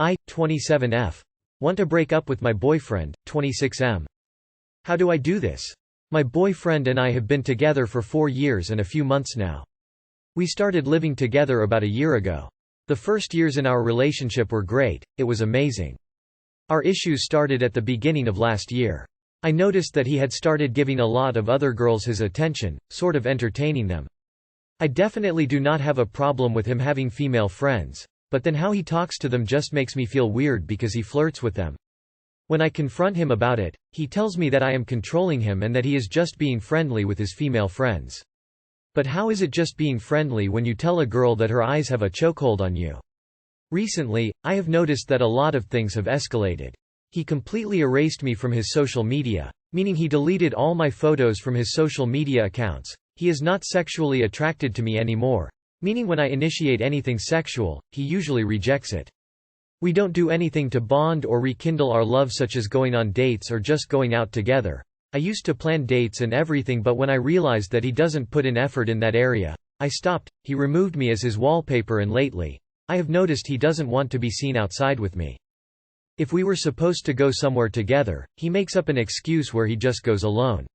I, 27F. Want to break up with my boyfriend, 26M. How do I do this? My boyfriend and I have been together for 4 years and a few months now. We started living together about a year ago. The first years in our relationship were great, it was amazing. Our issues started at the beginning of last year. I noticed that he had started giving a lot of other girls his attention, sort of entertaining them. I definitely do not have a problem with him having female friends, but then how he talks to them just makes me feel weird because he flirts with them. When I confront him about it, he tells me that I am controlling him and that he is just being friendly with his female friends. But how is it just being friendly when you tell a girl that her eyes have a chokehold on you? Recently, I have noticed that a lot of things have escalated. He completely erased me from his social media, meaning he deleted all my photos from his social media accounts. He is not sexually attracted to me anymore, meaning when I initiate anything sexual, he usually rejects it. We don't do anything to bond or rekindle our love, such as going on dates or just going out together. I used to plan dates and everything, but when I realized that he doesn't put in effort in that area, I stopped. He removed me as his wallpaper, and lately, I have noticed he doesn't want to be seen outside with me. If we were supposed to go somewhere together, he makes up an excuse where he just goes alone.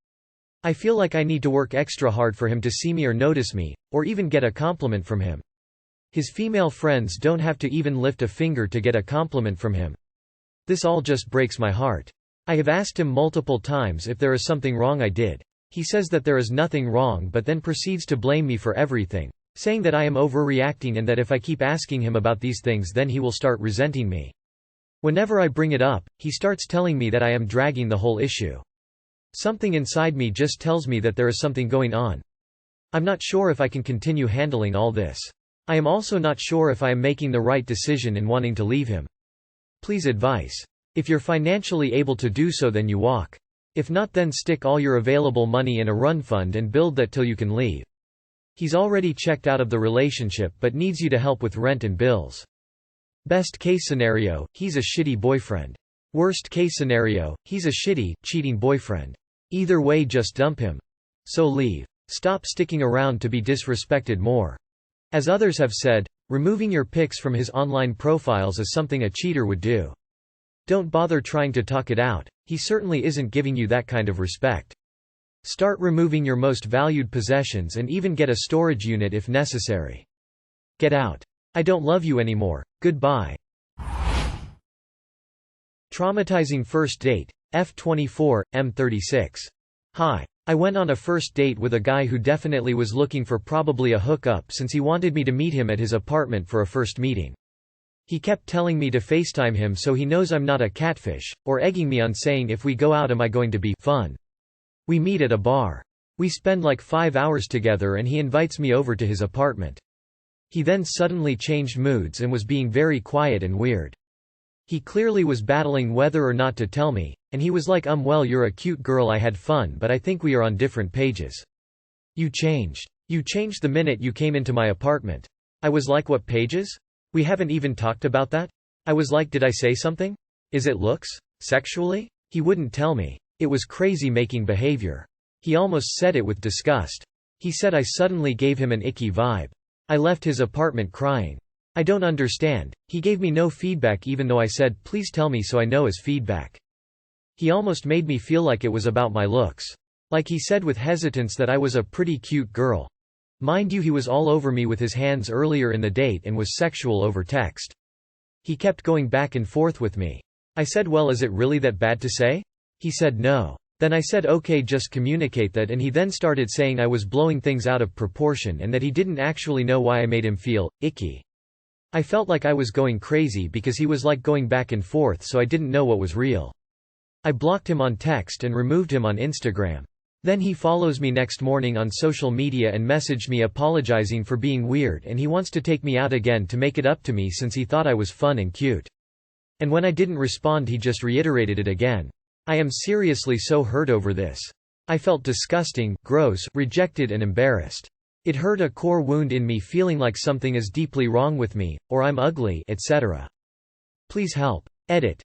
I feel like I need to work extra hard for him to see me or notice me, or even get a compliment from him. His female friends don't have to even lift a finger to get a compliment from him. This all just breaks my heart. I have asked him multiple times if there is something wrong I did. He says that there is nothing wrong, but then proceeds to blame me for everything, saying that I am overreacting and that if I keep asking him about these things then he will start resenting me. Whenever I bring it up, he starts telling me that I am dragging the whole issue. Something inside me just tells me that there is something going on. I'm not sure if I can continue handling all this. I am also not sure if I am making the right decision in wanting to leave him. Please advice. If you're financially able to do so, then you walk. If not, then stick all your available money in a run fund and build that till you can leave. He's already checked out of the relationship but needs you to help with rent and bills. Best case scenario, he's a shitty boyfriend. Worst case scenario, he's a shitty, cheating boyfriend. Either way, just dump him. So leave. Stop sticking around to be disrespected more. As others have said, removing your pics from his online profiles is something a cheater would do. Don't bother trying to talk it out, he certainly isn't giving you that kind of respect. Start removing your most valued possessions and even get a storage unit if necessary. Get out. I don't love you anymore, goodbye. Traumatizing first date. F24, M36. Hi. I went on a first date with a guy who definitely was looking for probably a hookup, since he wanted me to meet him at his apartment for a first meeting. He kept telling me to FaceTime him so he knows I'm not a catfish, or egging me on saying if we go out am I going to be fun. We meet at a bar. We spend like 5 hours together and he invites me over to his apartment. He then suddenly changed moods and was being very quiet and weird. He clearly was battling whether or not to tell me, and he was like, well, you're a cute girl, I had fun, but I think we are on different pages. You changed. You changed the minute you came into my apartment. I was like, what pages? We haven't even talked about that? I was like, did I say something? Is it looks? Sexually? He wouldn't tell me. It was crazy making behavior. He almost said it with disgust. He said I suddenly gave him an icky vibe. I left his apartment crying. I don't understand. He gave me no feedback even though I said please tell me so I know as feedback. He almost made me feel like it was about my looks. Like he said with hesitance that I was a pretty cute girl. Mind you, he was all over me with his hands earlier in the date and was sexual over text. He kept going back and forth with me. I said, well, is it really that bad to say? He said no. Then I said okay, just communicate that, and he then started saying I was blowing things out of proportion and that he didn't actually know why I made him feel icky. I felt like I was going crazy because he was like going back and forth, so I didn't know what was real. I blocked him on text and removed him on Instagram. Then he follows me next morning on social media and messaged me apologizing for being weird, and he wants to take me out again to make it up to me since he thought I was fun and cute. And when I didn't respond, he just reiterated it again. I am seriously so hurt over this. I felt disgusting, gross, rejected and embarrassed. It hurt a core wound in me, feeling like something is deeply wrong with me, or I'm ugly, etc. Please help. Edit.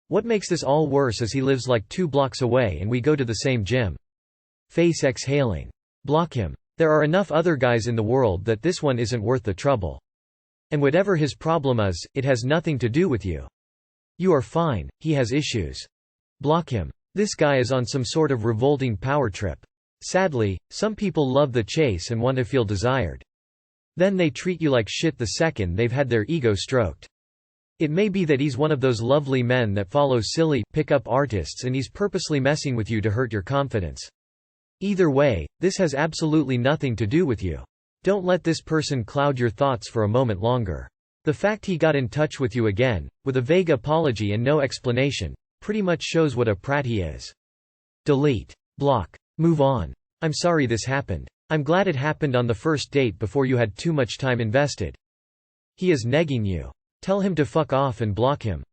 What makes this all worse is he lives like 2 blocks away and we go to the same gym. Face exhaling. Block him. There are enough other guys in the world that this one isn't worth the trouble. And whatever his problem is, it has nothing to do with you. You are fine, he has issues. Block him. This guy is on some sort of revolting power trip. Sadly, some people love the chase and want to feel desired. Then they treat you like shit the second they've had their ego stroked. It may be that he's one of those lovely men that follow silly, pick-up artists and he's purposely messing with you to hurt your confidence. Either way, this has absolutely nothing to do with you. Don't let this person cloud your thoughts for a moment longer. The fact he got in touch with you again, with a vague apology and no explanation, pretty much shows what a prat he is. Delete. Block. Move on. I'm sorry this happened. I'm glad it happened on the first date before you had too much time invested. He is negging you. Tell him to fuck off and block him.